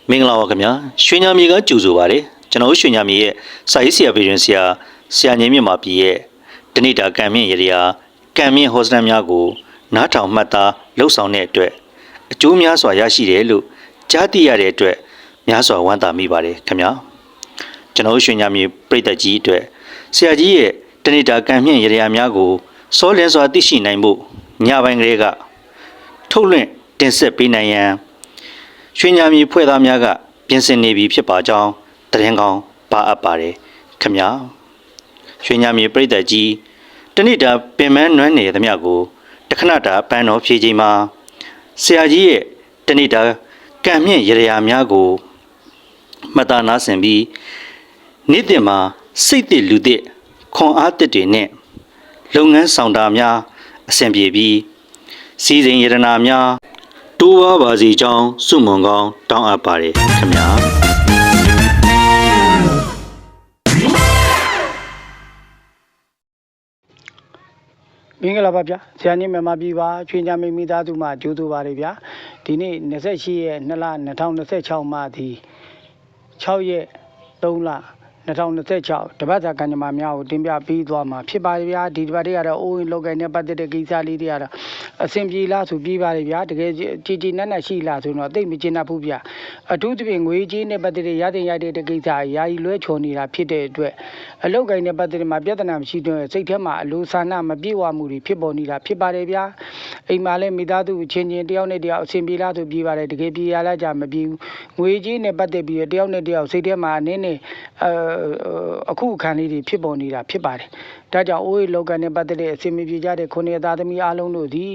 မင်္ဂလာပါခင်ဗျာရွှေညမြေကကြိုဆိုပါရစေကျွန်တော်ရွှေညမြေရဲ့စာရေးဆရာပြည်တွင်ဆရာငင်းမြင့်မာပြည်ရဲ့တဏိတာကံမြင့်ရရာကံမြင့်ဟောစတန်များကိုနားထောင်မှတ်သားလှုပ်ဆောင်တဲ့အတွက်အကျိုးများစွာရရှိတယ်လို့ကြားသိရတဲ့အတွက်များစွာဝမ်းသာမိပါတယ်ခင်ဗျာကျွန်တော်ရွှေညမြေပြည်သက်ကြီးအတွက်ဆရာကြီးရဲ့တဏိတာကံမြင့်ရရာများကိုစောလင်းစွာသိရှိနိုင်ဖို့ညပိုင်းကလေးကထုတ်လွှင့်တင်ဆက်ပေးနိုင်ရန်ရွှေညမြေဖွဲ့သားများကပြင်ဆင်နေပြီဖြစ်ပါကြောင်းတရင်ကောင်းပါအပ်ပါတယ်ခင်ဗျာရွှေညမြေပြည်သက်ကြီးတဏိတာပင်မနွမ်းနေသမျှကိုတခဏတာပန်းတော်ဖြည့်ချိန်မှာဆရာကြီးရဲ့တဏိတာကံမြင့်ရရာများကိုမှတ်သားနားဆင်ပြီးနေ့တင်မှာစိတ်သစ်လူသစ်ခွန်အားသစ်တွေနဲ့လုပ်ငန်းဆောင်တာများအဆင်ပြေပြီးစီစဉ်ရတနာများတိုးပွားပါစီကြောင်းစုမွန်ကောင်းတောင်းအပ်ပါတယ်ခင်ဗျာမင်္ဂလာပါဗျာဆရာကြီးမြန်မာပြည်ပါချွေညာမိသားစုမှကြိုးဆိုပါတယ်ဗျာဒီနေ့28ရက်2လ2026မှာဒီ6ရက်3လ2026တပတ်စာကံကြမ္မာများကိုတင်ပြပေးသွားမှာဖြစ်ပါတယ်ဗျာဒီတပတ်တွေကတော့အိုးဝင်လောက်ကင်နဲ့ပတ်သက်တဲ့ကိစ္စလေးတွေကတော့အဆင်ပြေလားဆိုပြီးပါတယ်ဗျာတကယ်ကြည်နက်ရှိလားဆိုတော့သိမကျင်တတ်ဘူးဗျာအထူးသဖြင့်ငွေကြေးနဲ့ပတ်သက်တဲ့ရတဲ့ကိစ္စယာယီလွဲချော်နေတာဖြစ်တဲ့အတွက်အလောက်ကင်နဲ့ပတ်သက်တဲ့မှာပြဿနာမရှိတော့စိတ်ထဲမှာအလိုဆန္ဒမပြေဝမှုတွေဖြစ်ပေါ်နေတာဖြစ်ပါတယ်ဗျာအိမ်မှာလည်းမိသားစုချင်းချင်းတယောက်နဲ့တယောက်အဆင်ပြေလားဆိုပြီးပါတယ်တကယ်ပြေရလားကြမပြေဘူးငွေကြေးနဲ့ပတ်သက်ပြီးတယောက်နဲ့တယောက်စိတ်ထဲမှာနည်းနည်းအခုအခါလေးတွေဖြစ်ပေါ်နေတာဖြစ်ပါတယ်ဒါကြောင့်အိုးရေလောက်ကနဲ့ပတ်သက်တဲ့အစီအမံပြကြတဲ့ခုနှစ်သားသမီးအားလုံးတို့သည်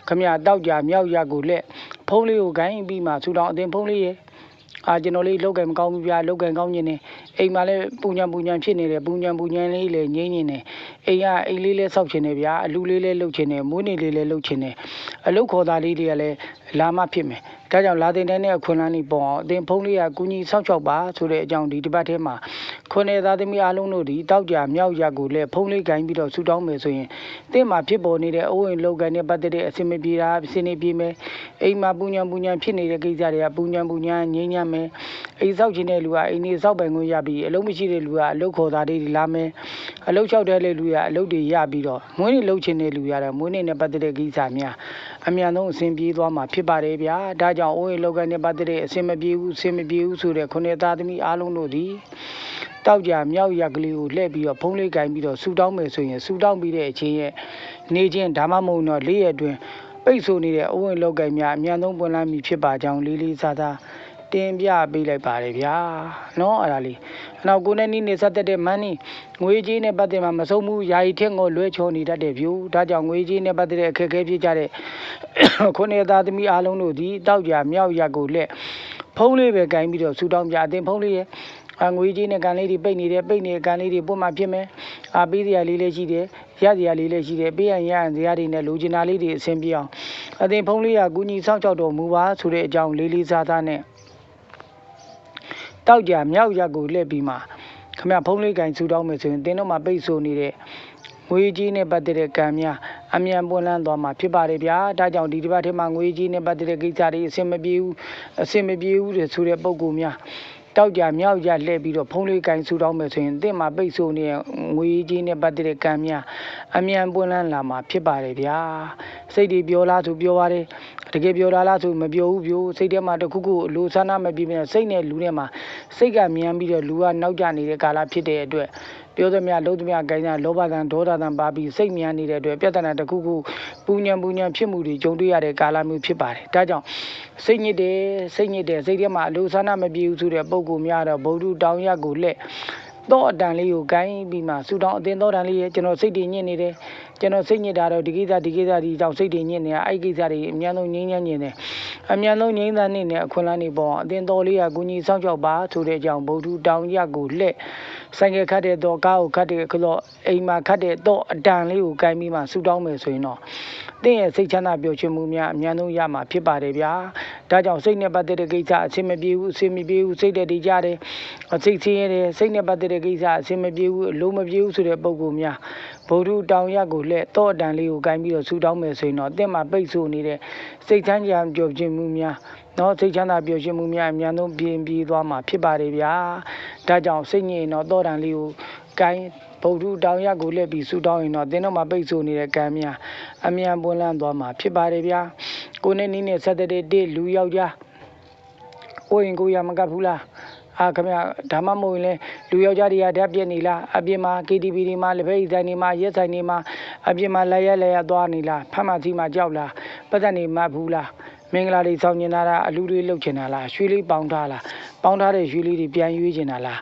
ခမရတောက်ကြမြောက်ရကိုလက်ဖုံးလေးကိုဂိုင်းပြီးမှဆူတောင်းအတင်ဖုံးလေးရဲ့ကျွန်တော်လေးလောက်ကင်မကောင်းဘူးဗျာလောက်ကင်ကောင်းနေတယ်အိမ်မှာလည်းပူညံဖြစ်နေတယ်ပူညံလေးလည်းငိမ့်နေတယ်အိမ်လေးလည်းစောက်ချင်တယ်ဗျာအလူလေးလည်းလှုပ်ချင်တယ်မွေးနေ့လေးလည်းလှုပ်ချင်တယ်အလုတ်ခေါ်သားလေးတွေကလည်းလာမဖြစ်မယ်ဒါကြောင့်လာတင်တဲ့အခွင့်အလမ်းလေးပေါ့အတင်ဖုံးလေးကကူညီဆောက်ချောက်ပါဆိုတဲ့အကြောင်းဒီတစ်ပတ်ထဲမှာခွနဲ့သားသမီးအားလုံးတို့ဒီတောက်ကြမြောက်ရက်ကိုလည်းဖုံးလေးဂိုင်းပြီးတော့ဆူတောင်းမယ်ဆိုရင်တင့်မှာဖြစ်ပေါ်နေတဲ့အဝဝင်လောက်ကန်နဲ့ပတ်သက်တဲ့အစင်မပြေတာအစင်နေပြေမယ်အိမ်မှာပူညံဖြစ်နေတဲ့ကိစ္စတွေကပူညံငြိမ်းညမ်းမယ်အိမ်ဆောက်ခြင်းတဲ့လူကအိမ်နေဆောက်ပိုင်ခွင့်ရပြီးအလုံးမရှိတဲ့လူကအလုတ်ခေါ်သားတွေလာမယ်အလုတ်လျှောက်တဲ့လူကအလုတ်တွေရပြီးတော့မွေးနေ့လှုပ်ခြင်းတဲ့လူရတော့မွေးနေ့နဲ့ပတ်သက်တဲ့ကိစ္စများအမြန်ဆုံးအဆင်ပြေသွားမှာဖြစ်ပါတယ်ဗျာဒါကြောင့်အိုးရေလောက်ကနဲ့ပတ်သက်တဲ့အဆင်မပြေဘူးဆိုတဲ့ခုနှစ်သားသမီးအားလုံးတို့ဒီတောက်ကြမြောက်ရက်ကလေးကိုလှည့်ပြီးတော့ဖုံးလေးကင်ပြီးတော့ဆူတောင်းမယ်ဆိုရင်ဆူတောင်းပြီးတဲ့အချိန်ရဲ့နေချင်းဒါမှမဟုတ်တော့၄ရက်အတွင်းပိတ်ဆို့နေတဲ့အဝဝင်လောက်ကင်များအမြန်ဆုံးပွင့်လန်းပြီးဖြစ်ပါကြောင်းလေးစားတင်ပြပေးလိုက်ပါတယ်ဗျာနော်အဲ့ဒါလေးနောက်ကိုနဲ့နီးနေဆက်တဲ့မန်းနီငွေကြေးနဲ့ပတ်သက်မှာမဆုံးဘူးယာယီထက်ကိုလွဲချော်နေတတ်တဲ့ဖြူဒါကြောင့်ငွေကြေးနဲ့ပတ်သက်တဲ့အခက်အခဲဖြစ်ကြတဲ့ခုနှစ်သားသမီးအားလုံးတို့ဒီတောက်ကြမြောက်ရက်ကိုလက်ဖုံးလေးပဲကင်ပြီးတော့ဆူတောင်းပြအတင်ဖုံးလေးရဲ့ငွေကြီးနဲ့ကန်လေးတွေပိတ်နေတဲ့ကန်လေးတွေပုံမှန်ဖြစ်မယ်ပေးစရာလေးလည်းရှိတယ်ရစရာလေးလည်းရှိတယ်ပေးရန်စရာတွေနဲ့လိုချင်တာလေးတွေအဆင်ပြေအောင်အတင်ဖုံးလေးကကူညီဆောင်ကြောက်တော်မူပါဆိုတဲ့အကြောင်းလေးစားနဲ့တောက်ကြမြောက်ရက်ကိုလှည့်ပြီးမှခမဖုံးလေးကင်ဆူတောင်းမယ်ဆိုရင်တင်းတော့မှပိတ်ဆို့နေတဲ့ငွေကြီးနဲ့ပတ်သက်တဲ့ကံများအမြန်ပွင့်လန်းသွားမှာဖြစ်ပါတယ်ဗျာဒါကြောင့်ဒီတစ်ပတ်ထဲမှာငွေကြီးနဲ့ပတ်သက်တဲ့ကိစ္စတွေအဆင်မပြေဘူးတဲ့ဆိုတဲ့ပုံကူများတောက်ကြမြောက်ရလှည့်ပြီးတော့ဖုံးလေးကင်ဆူတောင်းမယ်ဆိုရင်တင့်မှာပိတ်ဆို့နေတဲ့ငွေကြီးနဲ့ပတ်သက်တဲ့ကံများအမြန်ပွင့်လန်းလာမှာဖြစ်ပါတယ်ဗျာစိတ်တွေပြောလားဆိုပြောပါတယ်တကယ်ပြောတာလားဆိုမပြောဘူးပြောစိတ်ထဲမှာတခုခုလိုဆန္ဒမပြေဘူးစိတ်နဲ့လူနဲ့မှာစိတ်ကမြန်ပြီးတော့လူကနောက်ကျနေတဲ့ကာလဖြစ်တဲ့အတွက်ပြောသမျှလုံးသမျှကိုင်းတာလောဘတန်ဒေါသတန်ပါပြီးစိတ်မြန်နေတဲ့အတွက်ပြဿနာတစ်ခုခုပူညံဖြစ်မှုတွေကြုံတွေ့ရတဲ့ကာလမျိုးဖြစ်ပါတယ်ဒါကြောင့်စိတ်ညစ်တယ်စိတ်ထဲမှာအလိုဆန္ဒမပြေဘူးဆိုတဲ့ပုံကူများတော့ဗုဒ္ဓတောင်းရက်ကိုလက်တော့အတန်လေးကိုကိုင်းပြီးမှဆူတောင်းအတင်တော့တန်လေးရဲ့ကျွန်တော်စိတ်တွေညစ်နေတယ်ကျွန်တော်စိတ်ညစ်တာတော့ဒီကိစ္စဒီကြောင့်စိတ်တွေညစ်နေတာအဲ့ကိစ္စတွေအများဆုံးငြိမ်းချမ်းနေတယ်အများဆုံးငြိမ်းသားနေတဲ့အခွင့်အလမ်းတွေပေါ့အတင်တော်လေးကကူညီဆောင်ကြောက်ပါဆိုတဲ့အကြောင်းဗုဒ္ဓတောင်းရက်ကိုလက်ဆိုင်ကခတ်တဲ့တော့ကားကိုခတ်တဲ့ခလို့အိမ်မှာခတ်တဲ့တော့အတန်လေးကိုကိုင်းပြီးမှဆူတောင်းမယ်ဆိုရင်တော့တင်းရဲ့စိတ်ချမ်းသာပျော်ရွှင်မှုများအများဆုံးရမှာဖြစ်ပါတယ်ဗျာဒါကြောင့်စိတ်နဲ့ပတ်သက်တဲ့ကိစ္စအဆင်မပြေဘူးစိတ်တဲ့ဒီကြတယ်စိတ်ဆင်းရဲတယ်စိတ်နဲ့ပတ်သက်တဲ့ကိစ္စအဆင်မပြေဘူးအလုံးမပြေဘူးဆိုတဲ့ပုံကူများဗုဒ္ဓတောင်ရက်ကိုလက်တော့အတန်လေးကိုကိုင်းပြီးတော့ဆူတောင်းမယ်ဆိုရင်တော့တင်းမှာပိတ်ဆို့နေတဲ့စိတ်ချမ်းသာပျော်ရွှင်မှုများ နော်စိတ်ချမ်းသာပျော်ရွှင်မှုများအများဆုံးပြင်ပြီးသွားမှာဖြစ်ပါတယ်ဗျာဒါကြောင့်စိတ်ငြိမ်တော့တောတန်လေးကိုကိုင်းဗုဒ္ဓတောင်ရကိုလက်ပြီးဆူတောင်းရင်တော့သင်တို့မှာပိတ်ဆို့နေတဲ့ကံများအမြန်ပွင့်လန်းသွားမှာဖြစ်ပါတယ်ဗျာကိုနဲ့နီးနဲ့ဆက်တဲ့တေးလူယောက်ျားကိုရင်ကိုရမကပ်ဘူးလားခင်ဗျဒါမှမဟုတ်ရင်လေလူယောက်ျားတွေကဓာတ်ပြက်နေလားအပြင်မှာ KTV တွေမှာလက်ဖက်ရည်ဆိုင်တွေမှာရက်ဆိုင်တွေမှာအပြင်မှာလက်ရသွားနေလားဖမ်းမစီမှာကြောက်လားပတ်သက်နေမှတ်ဘူးလားမင်္ဂလာတွေဆောင်ကျင်တာလားအလူတွေလှုပ်ချင်တာလားရွှေလေးပေါင်းထားလားပေါင်းထားတဲ့ရွှေလေးတွေပြန်ရွေးချင်တာလား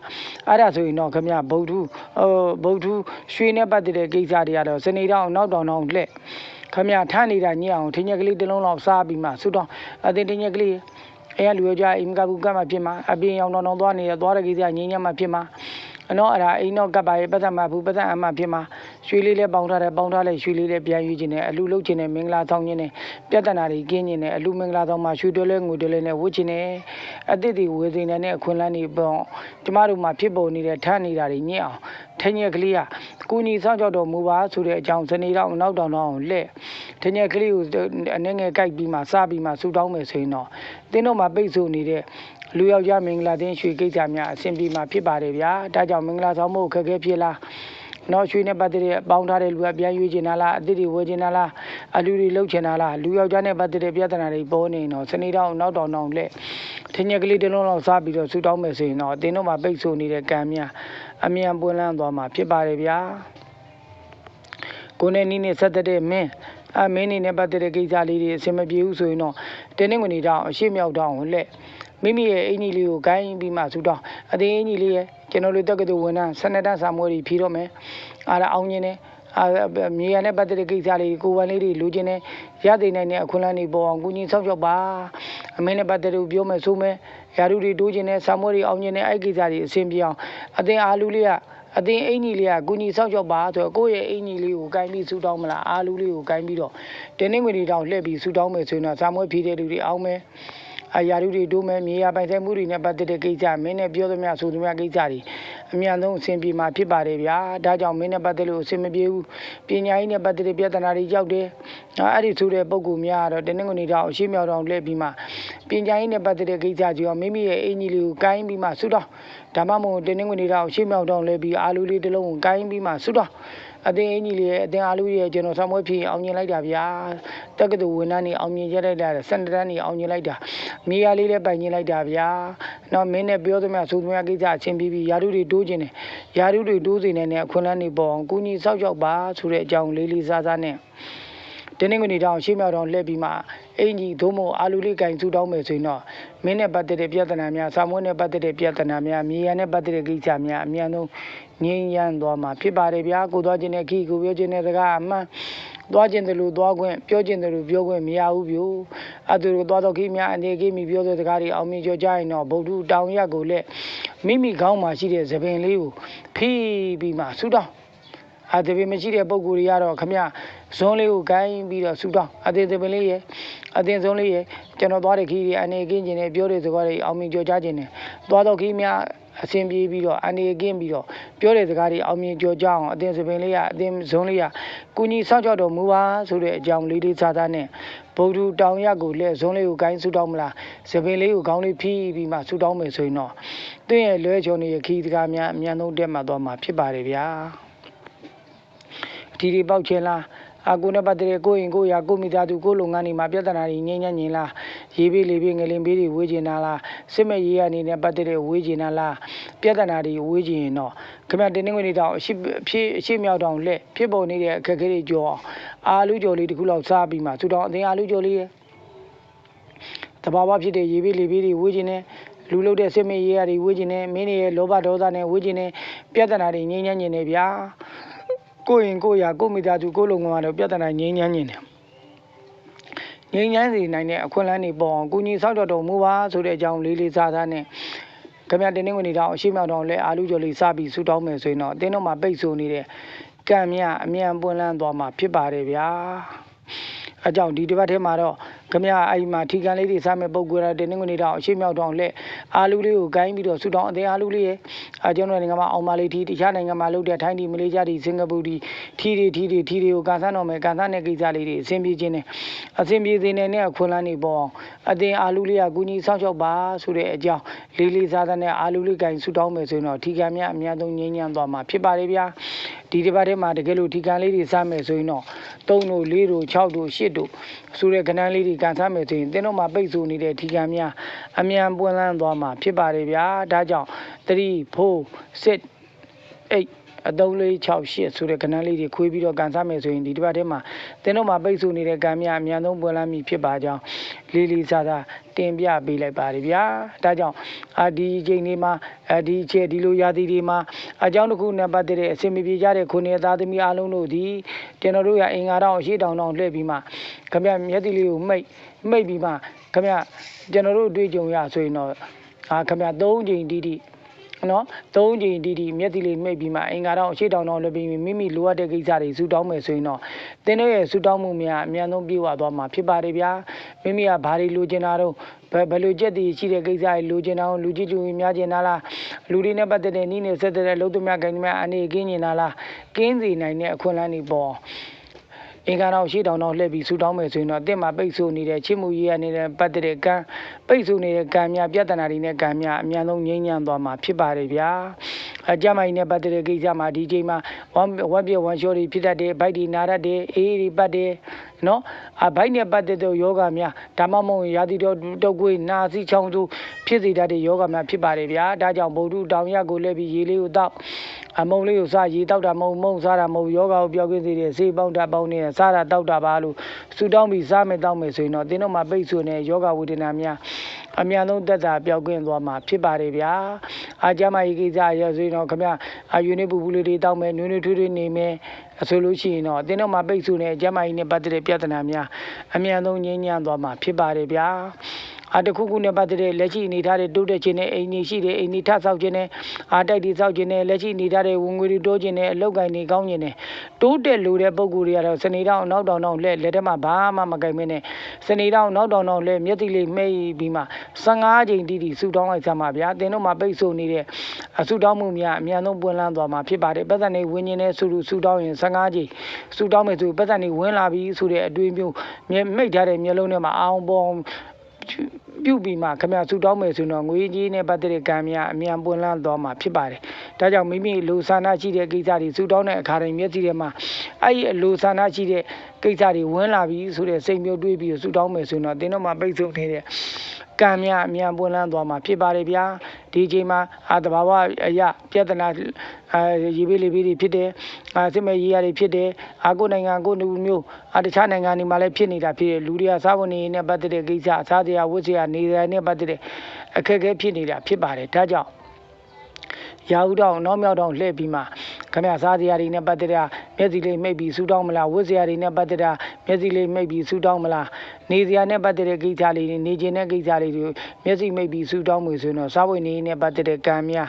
အဲ့ဒါဆိုရင်တော့ခင်ဗျဗုဒ္ဓရွှေနဲ့ပတ်သက်တဲ့ကိစ္စတွေကတော့စနေတော့နောက်တောင်လှက်ခင်ဗျထမ်းနေတာညစ်အောင်ထင်းညက်ကလေးတစ်လုံးလောက်စားပြီးမှဆူတော့အတင်ထင်းညက်ကလေးအဲ့လူယောက်ျားအိမ်ကဘူးကမှဖြစ်မှာအပြင်ရောင်တောင်သွားနေတဲ့သွားတဲ့ကိစ္စငင်းညမ်းမှဖြစ်မှာနော်အဲ့ဒါအိမ်တော့ကပ်ပါရဲ့ပတ်သက်မှဘူးပတ်သက်အမှဖြစ်မှာရွှေလေးလည်းပေါင်းထားတဲ့ရွှေလေးလည်းပြန်ယူခြင်းနဲ့အလူလုတ်ခြင်းနဲ့မင်္ဂလာဆောင်ခြင်းနဲ့ပြဿနာတွေကင်းခြင်းနဲ့အလူမင်္ဂလာဆောင်မှာရွှေတွဲလဲငွေတွဲလဲနဲ့ဝှက်ခြင်းနဲ့အသစ်တွေဝေစိန်နဲ့အခွင့်အလမ်းတွေပေါ့ကျမတို့မှာဖြစ်ပေါ်နေတဲ့ထမ်းနေတာတွေညစ်အောင်ထင်းညက်ကလေးကကိုကြီးစောင့်ကြောက်တော်မူပါဆိုတဲ့အကြောင်းစနေတော့နောက်တောင်လက်ထင်းညက်ကလေးကိုအနေငယ်ကြိုက်ပြီးမှစားပြီးမှဆူတောင်းမယ်ဆိုရင်တော့တင်းတို့မှာပိတ်ဆို့နေတဲ့လူယောက်ျားမင်္ဂလာတင်ရွှေကိစ္စများအဆင်ပြေမှာဖြစ်ပါတယ်ဗျာဒါကြောင့်မင်္ဂလာဆောင်ဖို့ခက်ခဲဖြစ်လားနော်ရွှေနဲ့ပတ်သက်တဲ့ပေါင်းထားတဲ့လူကပြန်ရွေးချင်တာလားအသစ်တွေဝယ်ချင်တာလားအလူတွေလှုပ်ချင်တာလားလူယောက်ျားနဲ့ပတ်သက်တဲ့ပြဿနာတွေပေါ်နေတော့စနေတော့နောက်တောင်လက်ထင်းညက်ကလေးတစ်လုံးလောက်စားပြီးတော့ဆူတောင်းမယ်ဆိုရင်တော့တင်းတို့မှာပိတ်ဆို့နေတဲ့ကံများအမြန်ပွင့်လန်းသွားမှာဖြစ်ပါတယ်ဗျာကိုနဲ့နီးနဲ့ဆက်တဲ့မင်းမင်းနေနဲ့ပတ်သက်တဲ့ကိစ္စလေးတွေအဆင်မပြေဘူးဆိုရင်တော့တင်းနေဝင်နေတော့အရှိမြောက်တော့လက်မိမိရဲ့အင်ကြီးလေးကိုဂိုင်းပြီးမှဆူတော့အသေးအင်ကြီးလေးရဲ့ကျွန်တော်တို့တက္ကသိုလ်ဝန်ထမ်း12တန်းစာမွေးတွေဖြီးတော့မယ်အားရအောင်ခြင်းနဲ့မြေရနဲ့ပတ်သက်တဲ့ကိစ္စလေးကိုဝန်လေးတွေလူချင်းနဲ့ရသိနိုင်တဲ့အခွင့်အလမ်းတွေပေါ်အောင်ကိုကြီးဆောက်ရှောက်ပါအမင်းနဲ့ပတ်သက်လို့ပြောမယ်ဆိုမယ်ယာရုတွေတိုးခြင်းနဲ့စာမွေးတွေအောင်ခြင်းနဲ့အဲ့ကိစ္စတွေအဆင်ပြေအောင်အသင်အားလူလေးကအသင်အင်ကြီးလေးကကိုကြီးဆောက်ရှောက်ပါဆိုတော့ကိုယ့်ရဲ့အင်ကြီးလေးကိုဂိုင်းပြီးဆူတောင်းမလားအားလူလေးကိုဂိုင်းပြီးတော့တင်းနေငွေတွေတောင်လှည့်ပြီးဆူတောင်းမယ်ဆိုရင်တော့စာမွေးဖြီးတဲ့လူတွေအောင်မယ်ရာလူတွေတိုးမယ်မြေယာပိုင်ဆိုင်မှုတွေနဲ့ပတ်သက်တဲ့ကိစ္စမင်းနဲ့ပြောသမျှဆိုသမျှကိစ္စတွေအများဆုံးအဆင်ပြေမှာဖြစ်ပါတယ်ဗျာဒါကြောင့်မင်းနဲ့ပတ်သက်လို့အဆင်မပြေဘူးပညာရေးနဲ့ပတ်သက်တဲ့ပြဿနာတွေကြောက်တယ်အဲ့ဒီဆိုတဲ့ပုံကူများကတော့တင်းနေကုန်နေတော့အရှိမြောက်တော့လှည့်ပြီးမှပညာရေးနဲ့ပတ်သက်တဲ့ကိစ္စကြီးရောမိမိရဲ့အင်ကြီးလေးကိုကိုင်းပြီးမှဆူတော့ဒါမှမဟုတ်တင်းနေကုန်နေတော့အရှိမြောက်တော့လှည့်ပြီးအာလူလေးတစ်လုံးကိုကိုင်းပြီးမှဆူတော့အသင်အင်ကြီးလေးရဲ့အသင်အားလူရဲ့ကျွန်တော်ဆံမွေးဖြည့်အောင်မြင်လိုက်တာဗျာတက္ကသိုလ်ဝန်ထမ်းနေအောင်မြင်ရလိုက်တာစန္ဒတန်းနေအောင်မြင်လိုက်တာမိယာလေးလည်းပိုင်မြင်လိုက်တာဗျာနော်မင်းနဲ့ပြောသမျှဆိုသမျှကိစ္စအချင်းပြီးပြီးယာရုတွေတိုးခြင်းနဲ့ယာရုတွေတိုးစေနေအခွင့်အလမ်းတွေပေါ်အောင်ကိုကြီးဆောက်ရှောက်ပါဆိုတဲ့အကြောင်းလေးစားစားနဲ့တင်းနေကနေတောင်ရှေ့မြောက်တောင်လှည့်ပြီးမှအင်ကြီးသို့မဟုတ်အာလူလေးကင်ဆူတောင်းမယ်ဆိုရင်တော့မင်းနဲ့ပတ်သက်တဲ့ပြဿနာများစာမွေးနဲ့ပတ်သက်တဲ့ပြဿနာများမြေယာနဲ့ပတ်သက်တဲ့ကိစ္စများအများဆုံးငြိမ်းချမ်းသွားမှာဖြစ်ပါတယ်ဗျာကိုသွားခြင်းနဲ့ခီကိုပြောခြင်းနဲ့စကားအမှန်သွားခြင်းတယ်လို့သွားခွင့်ပြောခြင်းတယ်လို့ပြောခွင့်မရဘူးဗျို့အတူတူသွားတော့ခီများအနေကြီးမိပြောတဲ့စကားတွေအောင်မြင်ကြောကြရင်တော့ဗုဒ္ဓတောင်ရက်ကိုလက်မိမိခေါင်းမှာရှိတဲ့သပင်လေးကိုဖိပြီးမှဆူတောင်းသပင်မရှိတဲ့ပုံကိုယ်တွေကတော့ခမဇွန်းလေးကိုဂိုင်းပြီးတော့ဆူတောင်းအသေးသပင်လေးရဲ့အသင်ဆုံးလေးရဲ့ကျွန်တော်သွားတဲ့ခီးတွေအနေကင်းခြင်းနဲ့ပြောတဲ့စကားတွေအောင်မြင်ကြောကြခြင်းနဲ့သွားတော့ခီးများအဆင်ပြေပြီးတော့အနေကင်းပြီးတော့ပြောတဲ့စကားတွေအောင်မြင်ကြောကြအောင်အသင်သပင်လေးကအသင်ဇွန်းလေးကကုညီဆောက်ကြောက်တော်မူပါဆိုတဲ့အကြောင်းလေးလေးစားစားနဲ့ဗုဒ္ဓတောင်ရက်ကိုလက်ဇွန်းလေးကိုဂိုင်းဆူတောင်းမလားသပင်လေးကိုခေါင်းလေးဖိပြီးမှဆူတောင်းမယ်ဆိုရင်တော့သင်ရဲ့လွဲချော်နေတဲ့ခီးစကားများအမြန်ဆုံးတက်မှသွားမှာဖြစ်ပါတယ်ဗျာဒီပေါက်ချင်လားကိုနဲ့ပတ်သက်တဲ့ကိုရင်ကိုရာကိုမိသားစုကိုလုပ်ငန်းတွေမှာပြဿနာတွေငြိမ်းချမ်းလားရေးပေးလေပေးငလင်ပေးတွေဝေးကျင်တာလားစစ်မဲ့ရေးရအနေနဲ့ပတ်သက်တဲ့ဝေးကျင်တာလားပြဿနာတွေဝေးကျင်ရင်တော့ခင်ဗျတင်းနေဝင်နေတော့အရှိမြောက်တောင်လက်ဖြစ်ပေါ်နေတဲ့အခက်အခဲတွေကြောအာလူကြော်လေးတစ်ခုလောက်စားပြီးမှသူတော်အသင်အာလူကြော်လေးရဲ့တဘာဝဖြစ်တဲ့ရေးပေးလေပေးတွေဝေးကျင်နေလူလုတဲ့စစ်မဲ့ရေးရတွေဝေးကျင်နေမင်းရဲ့လောဘဒေါသနဲ့ဝေးကျင်နေပြဿနာတွေငြိမ်းချမ်းနေဗျာကိုရင်ကိုရာကိုမိသားစုကိုလုံငါတော့ပြဿနာငြိမ်းချမ်းနေတယ်ငြိမ်းချမ်းစေနိုင်တဲ့အခွင့်အလမ်းတွေပေါ်အောင်ကိုကြီးဆောက်တော်မူပါဆိုတဲ့အကြောင်းလေးလေးစားစားနဲ့ခင်ဗျတင်းနေဝင်နေတော့အရှိမြောက်တော့လဲအာလူကျော်လေးစားပြီးဆူတောင်းမယ်ဆိုရင်တော့အတင်းတော့မှပိတ်ဆို့နေတဲ့ကံမြအမြန်ပွင့်လန်းသွားမှာဖြစ်ပါတယ်ဗျာ အကြောင်းဒီတစ်ပတ်ထဲမှာတော့ခမရအဲ့မှာထီကန်လေးတွေစားမဲ့ပုံကွယ်တဲ့တင်းငွေနေတော့အရှိမြောက်တောင်လက်အာလူလေးကိုဂိုင်းပြီးတော့ဆူတောင်းအသေးအာလူလေးရဲ့ကျွန်တော်နိုင်ငံမှာအောင်မလေးထီတခြားနိုင်ငံမှာလုပ်တဲ့ထိုင်းဒီမလေးရှားဒီစင်ကာပူဒီထီတွေကိုကန်ဆန်းတော်မယ်ကန်ဆန်းတဲ့ကိစ္စလေးတွေအဆင်ပြေခြင်းနဲ့အဆင်ပြေစေနဲ့အခွင့်အလမ်းတွေပေါ်အောင်အသေးအာလူလေးကကူညီဆောင်ရှောက်ပါဆိုတဲ့အကြောင်းလေးစားတဲ့အာလူလေးဂိုင်းဆူတောင်းမယ်ဆိုရင်တော့ထီကန်များအများဆုံးငြိမ်းချမ်းသွားမှာဖြစ်ပါလေဗျာဒီတစ်ပတ်ထဲမှာတကယ်လို့ထီကန်လေးတွေစားမယ်ဆိုရင်တော့3တို့4တို့6တို့8တို့ဆိုတဲ့ကဏ္ဍလေးတွေကန်ဆန်းမယ်ဆိုရင်တင်းတို့မှာပိတ်ဆို့နေတဲ့ထီကန်များအမြန်ပွင့်လန်းသွားမှာဖြစ်ပါတယ်ဗျာဒါကြောင့်3 4 6 8အ3 4 6 8ဆိုတဲ့ကဏ္ဍလေးတွေခွေးပြီးတော့ကန်ဆန်းမယ်ဆိုရင်ဒီတစ်ပတ်ထဲမှာတင်းတို့မှာပိတ်ဆို့နေတဲ့ကံများအမြန်ဆုံးပွင့်လန်းပြီဖြစ်ပါကြောင်းလေးစားတင်ပြပေးလိုက်ပါတယ်ဗျာဒါကြောင့်ဒီအချိန်လေးမှာဒီချက်ဒီလိုရာသီတွေမှာအကြောင်းတစ်ခုနဲ့ပတ်သက်တဲ့အစီအမပြေကြတဲ့ခုနှစ်သားသမီးအားလုံးတို့ဒီကျွန်တော်တို့ရအင်္ဂါတော်ရှေ့တောင်လှည့်ပြီးမှခမရမျက်တိလေးကိုမိတ်ပြီးမှခမရကျွန်တော်တို့တွေ့ကြုံရဆိုရင်တော့ခမရ3ချိန်တိနော်3ချိန်တိမျက်တိလေးမိတ်ပြီးမှအင်္ဂါတော်ရှေ့တောင်လှည့်ပြီးမိမိလိုအပ်တဲ့ကိစ္စတွေဆူတောင်းမယ်ဆိုရင်တော့တင်းတို့ရဲ့ဆူတောင်းမှုများအမြန်ဆုံးပြေဝသွားမှာဖြစ်ပါတယ်ဗျာမိမိကဘာတွေလိုချင်တာတော့ဘယ်လိုကြက်တည်ရှိတဲ့ကိစ္စတွေလိုချင်တာလူကြီးလူများချင်တာလားလူတွေနဲ့ပတ်သက်တဲ့နည်းနဲ့ဆက်တဲ့လုံးသမျှကိန်းများအနေကင်းနေတာလားကင်းစီနိုင်တဲ့အခွင့်အလမ်းတွေပေါ်အင်္ဂါတော်ရှေ့တောင်လှည့်ပြီးဆူတောင်းမယ်ဆိုရင်တော့တင်းမှာပိတ်ဆို့နေတဲ့ချစ်မှုရေးရနေတဲ့ပတ်သက်တဲ့ကံပိတ်ဆို့နေတဲ့ကံများပြဿနာတွေနဲ့ကံများအများဆုံးငြိမ်းချမ်းသွားမှာဖြစ်ပါတယ်ဗျာအကြမ်းမိုင်းနဲ့ပတ်သက်တဲ့ကိစ္စမှာဒီချိန်မှာဝမ်းပြဝမ်းလျှောတွေဖြစ်တတ်တယ်ဗိုက်တွေနာတတ်တယ်အေးတွေပတ်တယ်နော်ဗိုက်နဲ့ပတ်သက်တဲ့ယောဂများဒါမှမဟုတ်ရာသီတော်တုပ်ကွေးနာစီချောင်းတို့ဖြစ်စေတတ်တဲ့ယောဂများဖြစ်ပါတယ်ဗျာဒါကြောင့်ဗုဒ္ဓတောင်ရကိုလည်းပြီးရေလေးကိုတောက်အမုံလေးကိုစားရေတောက်တာမဟုတ်စားတာမဟုတ်ယောဂကိုပြောင်းကင်းစေတဲ့စေပေါင်းတာပေါင်းနေတဲ့စားတာတောက်တာပါလို့ဆူတောင်းပြီးစားမယ်တောက်မယ်ဆိုရင်တော့တင်းတို့မှာပိတ်ဆို့နေယောဂဝေဒနာများအမြန်ဆုံးသက်သာပြောင်းကင်းသွားမှာဖြစ်ပါတယ်ဗျာကြမ်းမာရေးကိစ္စရဆိုရင်တော့ခင်ဗျယူနေပူပူလေးတွေတောက်မယ်နွေးနွေးထွေးထွေးနေမယ်ဆိုလို့ရှိရင်တော့တင်းတို့မှာပိတ်ဆို့နေကြမ်းမာရေးနဲ့ပတ်သက်တဲ့ပြဿနာများအမြန်ဆုံးငြိမ်းချမ်းသွားမှာဖြစ်ပါတယ်ဗျာတခုခုနဲ့ပတ်သက်တဲ့လက်ရှိအနေထားတဲ့တိုးတက်ခြင်းနဲ့အိမ်ကြီးရှိတဲ့အိမ်ကြီးထဆောက်ခြင်းနဲ့တိုက်တီဆောက်ခြင်းနဲ့လက်ရှိအနေထားတဲ့ဝင်ငွေတွေတိုးခြင်းနဲ့အလောက်ကိုင်းတွေကောင်းခြင်းနဲ့တိုးတက်လို့တဲ့ပုံကိုယ်တွေကတော့စနေတောင်နောက်တောင်လက်ထဲမှာဘာမှမကိုင်မနဲ့စနေတောင်နောက်တောင်လက်မျက်တိလေးမှိတ်ပြီးမှ15ချိန်တိဆူတောင်းလိုက်စမ်းပါဗျာသင်တို့မှာပိတ်ဆို့နေတဲ့အဆူတောင်းမှုများအမြန်ဆုံးပွင့်လန်းသွားမှာဖြစ်ပါတယ်ပတ်သက်နေဝင်းခြင်းနဲ့ဆူတောင်းရင်15ချိန်ဆူတောင်းမယ်ဆိုပတ်သက်နေဝင်လာပြီဆိုတဲ့အတွေ့အမျိုးမိတ်ထားတဲ့မျက်လုံးထဲမှာအောင်ပေါ်ပြုပြီးမှခင်ဗျာဆူတောင်းမယ်ဆိုတော့ငွေကြီးနဲ့ပတ်သက်တဲ့ကံများအမြန်ပွင့်လန်းသွားမှာဖြစ်ပါတယ်။ဒါကြောင့်မိမိလူဆန္ဒရှိတဲ့ကိစ္စတွေဆူတောင်းတဲ့အခါတိုင်းမျက်စိထဲမှာအဲ့ဒီလူဆန္ဒရှိတဲ့ကိစ္စတွေဝင်လာပြီးဆိုတဲ့စိတ်မျိုးတွေးပြီးဆူတောင်းမယ်ဆိုတော့တင်းတို့မှာပိတ်ဆို့နေတဲ့ကံများအမြန်ပွင့်လန်းသွားမှာဖြစ်ပါတယ်ဗျာဒီအချိန်မှာသဘာဝအရာပြဿနာရေပေးလေးပေးတွေဖြစ်တယ်စစ်မဲ့ရေးရတွေဖြစ်တယ်ကိုနိုင်ငံကိုလူမျိုးတခြားနိုင်ငံတွေမှာလည်းဖြစ်နေတာဖြစ်တယ်လူတွေကစားဝင်နေနဲ့ပတ်သက်တဲ့ကိစ္စစားစရာဝတ်စရာနေစရာနဲ့ပတ်သက်တဲ့အခက်အခဲဖြစ်နေတာဖြစ်ပါတယ်ဒါကြောင့်ရာဟုတောင်နောက်မြောက်တောင်လှည့်ပြီးမှခင်ဗျာစားစရာတွေနဲ့ပတ်သက်တာမျက်စိလေးမိတ်ပြီးဆူတောင်းမလားဝတ်စရာတွေနဲ့ပတ်သက်တာမျက်စိလေးမိတ်ပြီးဆူတောင်းမလားနေစရာနဲ့ပတ်သက်တဲ့ကိစ္စလေးတွေနေခြင်းတဲ့ကိစ္စလေးတွေမျက်စိမိတ်ပြီးဆူတောင်းမှုဆိုရင်တော့စားဝင်နေနဲ့ပတ်သက်တဲ့ကံများ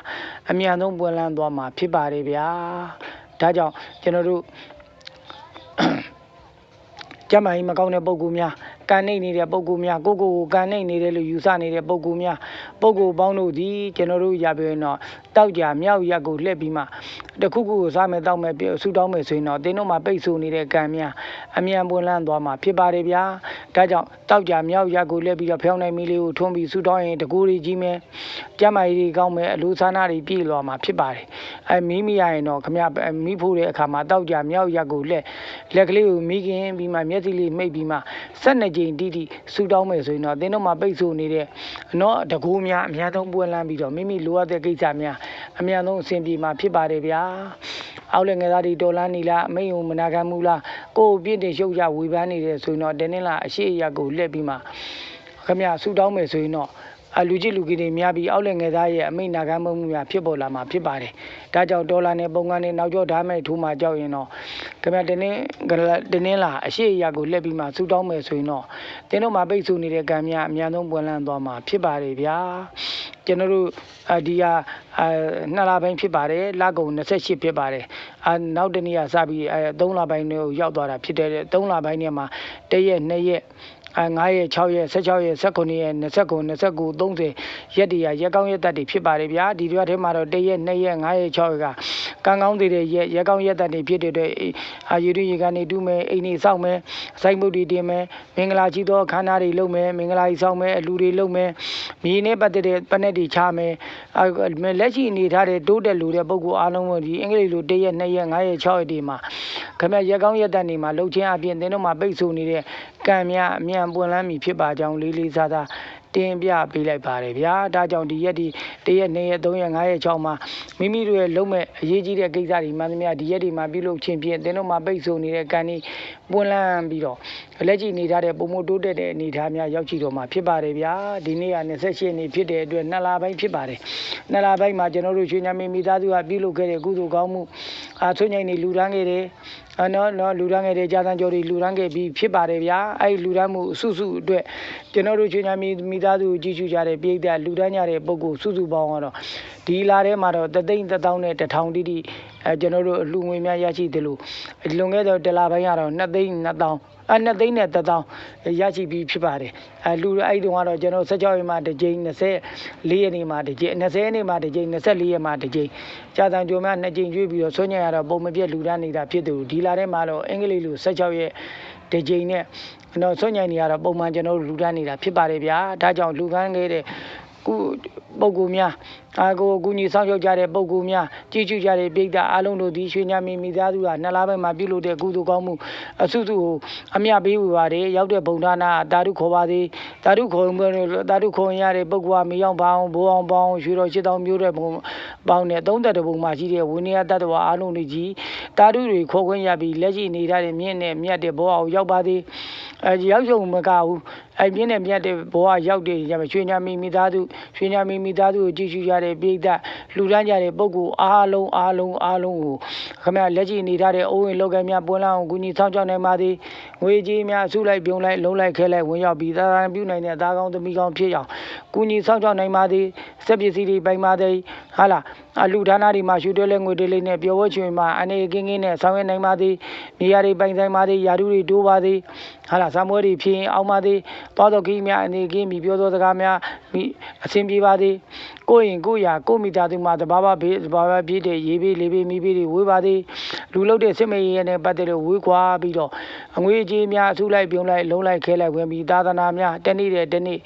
အမြန်ဆုံးပွင့်လန်းသွားမှာဖြစ်ပါတယ်ဗျာဒါကြောင့်ကျွန်တော်တို့ကျမကြီးမကောင်းတဲ့ပုံကူများကန်နေနေတဲ့ပုံကူများကိုကန်နေနေတယ်လို့ယူဆနေတဲ့ပုံကူများပုံကူပေါင်းတို့ဒီကျွန်တော်တို့ရပြရင်တော့တောက်ကြမြောက်ရက်ကိုလှည့်ပြီးမှတခုခုကိုစားမယ်တောက်မယ်ဆူတောင်းမယ်ဆိုရင်တော့တင်းတို့မှာပိတ်ဆို့နေတဲ့ကံများအမြန်ပွင့်လန်းသွားမှာဖြစ်ပါတယ်ဗျာဒါကြောင့်တောက်ကြမြောက်ရက်ကိုလှည့်ပြီးတော့ဖျောင်းနိုင်မီလေးကိုထွန်းပြီးဆူတောင်းရင်တကူတွေကြီးမယ်ကျမကြီးကောင်းမယ်အလိုဆန္ဒတွေပြည့်လွာမှာဖြစ်ပါတယ်မီးမရရင်တော့ခမမီးဖို့တဲ့အခါမှာတောက်ကြမြောက်ရက်ကိုလက်ကလေးကိုမီးခင်ပြီးမှမျက်စိလေးမိတ်ပြီးမှ12ကြိမ်တိဆူတောင်းမယ်ဆိုရင်တော့တင်းတို့မှာပိတ်ဆို့နေတဲ့တကူများအများဆုံးပွင့်လန်းပြီးတော့မိမိလိုအပ်တဲ့ကိစ္စများအများဆုံးအဆင်ပြေမှာဖြစ်ပါတယ်ဗျာအောက်လက်ငယ်သားတွေတော်လန်းနေလားအမိန်ုံမနာခံမှုလားကိုယ်ပြည့်တင်ရှုပ်ရဝေဖန်နေတယ်ဆိုရင်တော့တင်းနေလားအရှိအယကိုလက်ပြီးမှခင်ဗျာဆူတောင်းမယ်ဆိုရင်တော့လူကြီးလူကြီးတွေများပြီးအောက်လက်ငယ်သားရဲ့အမိန်နာခံမှုများဖြစ်ပေါ်လာမှာဖြစ်ပါတယ်ဒါကြောင့်ဒေါ်လာနဲ့ပုံကန်နဲ့နောက်ကျောဓာတ်မဲ့ထိုးမှကြောက်ရင်တော့ခင်ဗျာတင်းနေလားအရှိအယကိုလက်ပြီးမှဆူတောင်းမယ်ဆိုရင်တော့တင်းတို့မှာပိတ်ဆို့နေတဲ့ကံများအများဆုံးပွင့်လန်းသွားမှာဖြစ်ပါတယ်ဗျာကျွန်တော်တို့ဒီဟာ 2လပိုင်းဖြစ်ပါတယ်လကုန်28ဖြစ်ပါတယ်နောက်တနေ့ကစပြီး3လပိုင်းကိုရောက်သွားတာဖြစ်တယ်3လပိုင်းထဲမှာ1ရက်2ရက်9ရက်6ရက်16ရက်19ရက်29 29 30ရက်တည်းရက်ကောင်းရက်တက်တွေဖြစ်ပါတယ်ဗျာဒီတွက်ထဲမှာတော့1ရက်2ရက်9ရက်6ရက်ကကံကောင်းသေးတဲ့ရက်ကောင်းရက်တက်တွေဖြစ်တဲ့အတွက်ယူရင်းကနေတူးမယ်အိမ်နေစောက်မယ်စိုက်မှုတွေတင်မယ်မင်္ဂလာကြီးသောခန္ဓာတွေလုပ်မယ်မင်္ဂလာကြီးစောက်မယ်အလူတွေလုပ်မယ်မြေနဲ့ပတ်သက်တဲ့ပနက်တွေချမယ်လက်ရှိအနေထားတဲ့တိုးတက်လူတဲ့ပုဂ္ဂိုလ်အားလုံးကိုဒီအင်္ဂလိပ်လို1ရက်2ရက်9ရက်6ရက်ဒီမှာခင်ဗျရက်ကောင်းရက်တက်နေမှာလှုပ်ချင်းအပြင်သင်တို့မှာပိတ်ဆို့နေတဲ့ကံများအမြန်ပွင့်လန်းပြီဖြစ်ပါကြောင်းလေးလေးစားစားတင်ပြပေးလိုက်ပါတယ်ဗျာဒါကြောင့်ဒီရက်ဒီ1ရက်2ရက်3ရက်5ရက်6မှာမိမိတို့ရဲ့လုံးမဲ့အရေးကြီးတဲ့ကိစ္စတွေမှန်သမျှဒီရက်ဒီမှာပြုလုပ်ခြင်းဖြင့်သင်တို့မှာပိတ်ဆို့နေတဲ့ကံဒီပွင့်လန်းပြီးတော့လက်ရှိနေထားတဲ့ပုံမတိုးတက်တဲ့အနေအထားများရောက်ရှိတော့မှာဖြစ်ပါတယ်ဗျာဒီနေ့က28နေ့ဖြစ်တဲ့အတွက်2လပိုင်းဖြစ်ပါတယ်2လပိုင်းမှာကျွန်တော်တို့ရွှေညမင်းမိသားစုကပြုလုပ်ခဲ့တဲ့ကုသိုလ်ကောင်းမှုဆွညိန်နေလူတန်းခဲ့တယ်နော်လူတန်းခဲ့တဲ့ကြာတန်းကျော်တွေလူတန်းခဲ့ပြီးဖြစ်ပါတယ်ဗျာအဲ့လူတန်းမှုစုစုအတွက်ကျွန်တော်တို့ရွှေညမင်းမိသားစုကိုကြည့်ရှုကြတဲ့ပြည်သက်လူတန်းကြတဲ့ပုဂ္ဂိုလ်စုစုပေါင်းကတော့ဒီလာထဲမှာတော့3,100နဲ့1,000တိတိကျွန်တော်တို့လူငွေများရရှိတယ်လို့လွန်ခဲ့တဲ့1လပိုင်းကတော့2,200 2,100ရရှိပြီးဖြစ်ပါတယ်လူအဲ့တုန်းကတော့ကျွန်တော်16ရက်မှတစ်ကြိမ်24ရက်နေ့မှတစ်ကြိမ်20ရက်နေ့မှတစ်ကြိမ်24ရက်မှတစ်ကြိမ်ကြာတန်ကြိုများ2ကြိမ်ကျွေးပြီးတော့ဆွညရတော့ပုံမပြတ်လူတန်းနေတာဖြစ်သူဒီလာထဲမှာတော့အင်္ဂလိပ်လို16ရက်တစ်ကြိမ်နဲ့တော့ဆွညနေရတော့ပုံမှန်ကျွန်တော်လူတန်းနေတာဖြစ်ပါတယ်ဗျာဒါကြောင့်လူကန်းခဲ့တဲ့ကုပုဂ္ဂိုလ်များကိုကူညီဆောင်ရွက်ကြတဲ့ပုဂ္ဂိုလ်များကြည်ကျူကြတဲ့ပြည်သားအလုံးတို့ဒီရွှေညမင်းမိသားစုက2လပိုင်းမှာပြုလုပ်တဲ့ကုသိုလ်ကောင်းမှုအစုစုကိုအမြပေးဝေပါတယ်ရောက်တဲ့ဘုံဒါနာတာဓုခေါ်ပါသည်တာဓုခေါ်ရတဲ့ပုဂ္ဂိုလ်ကမြေအောင်ပေါင်းဘိုးအောင်ပေါင်းရွှေတော်8000မျိုးတဲ့ဘုံပေါင်းနဲ့30ဘုံမှာရှိတဲ့ဝိနည်းတတ္တဝါအလုံးတွေကြီးတာဓုတွေခေါ်ခွင့်ရပြီးလက်ရှိနေထားတဲ့မြင့်နဲ့မြတ်တဲ့ဘောအောင်ရောက်ပါသည်ရောက်ရုံမကဘူးမြင့်နဲ့မြတ်တဲ့ဘောကရောက်တဲ့ရွှေညမင်းမိသားစုရွှေညမင်းမိသားစုကိုကြည်ကျူကြတဲ့ပြည်သက်လူတန်းကြတဲ့ပုဂ္ဂိုလ်အားလုံးကိုခင်ဗျလက်ရှိနေထားတဲ့အိုးဝင်လောက်ကများပွင့်လာအောင်ကူညီဆောင်ကြောင်းနိုင်ပါသည်ငွေကြေးများအစုလိုက်ပြုံလိုက်လုံးလိုက်ခဲလိုက်ဝင်ရောက်ပြီးသာသနာပြုနိုင်တဲ့သားကောင်းသမီးကောင်းဖြစ်အောင်ကူညီဆောင်ကြောင်းနိုင်ပါသည်စက်ပစ္စည်းတွေပိုင်ပါသည်ဟာလားလူဌာနတွေမှာရွှေတွဲလဲငွေတွဲလေးနဲ့ပျော်ဝှက်ချွေမှာအနေကင်းကင်းနဲ့ဆောင်ရွက်နိုင်ပါသည်နေရာတွေပိုင်ဆိုင်ပါသည်ယာတုတွေတိုးပါသည်ဟာလားစာမွေးတွေဖြင်းအောင်ပါသည်သွားတော်ကြီးများအနေကင်းပြီးပြောသောစကားများအဆင်ပြေပါသည်ကိုရင်ကိုရာကိုမိသားစုမှာတဘာဝပြည့်တဲ့ရေးပေးလေးပေးမိပေးတွေဝေးပါသည်လူလုတ်တဲ့စစ်မေးရဲနဲ့ပတ်သက်လို့ဝေးခွာပြီးတော့အငွေကြေးများအစုလိုက်ပြုံလိုက်လုံးလိုက်ခဲလိုက်ဝင်ပြီးသာသနာများတနေ့တနေ့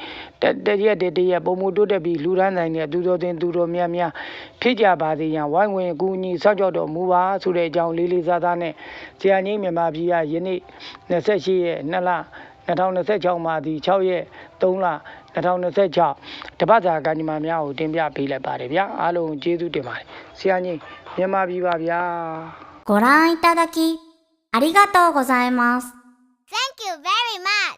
တရက်ပုံမှုတိုးတက်ပြီးလူရန်နိုင်တဲ့သူတော်တင်သူတော်များများဖြစ်ကြပါသေးရန်ဝိုင်းဝန်းကူညီဆောက်ကြောက်တော်မူပါဆိုတဲ့အကြောင်းလေးလေးစားစားနဲ့ဆရာကြီးမြန်မာပြည်ကယနေ့28ရက်2လ2026မှာဒီ6ရက်3လ2026တပတ်စာကံကြမ္မာများကိုတင်ပြပေးလိုက်ပါတယ်ဗျာအားလုံးကျေးဇူးတင်ပါတယ်ဆရာကြီးမြန်မာပြည်ပါဗျာご覧いただきありがとうございます。Thank you very much.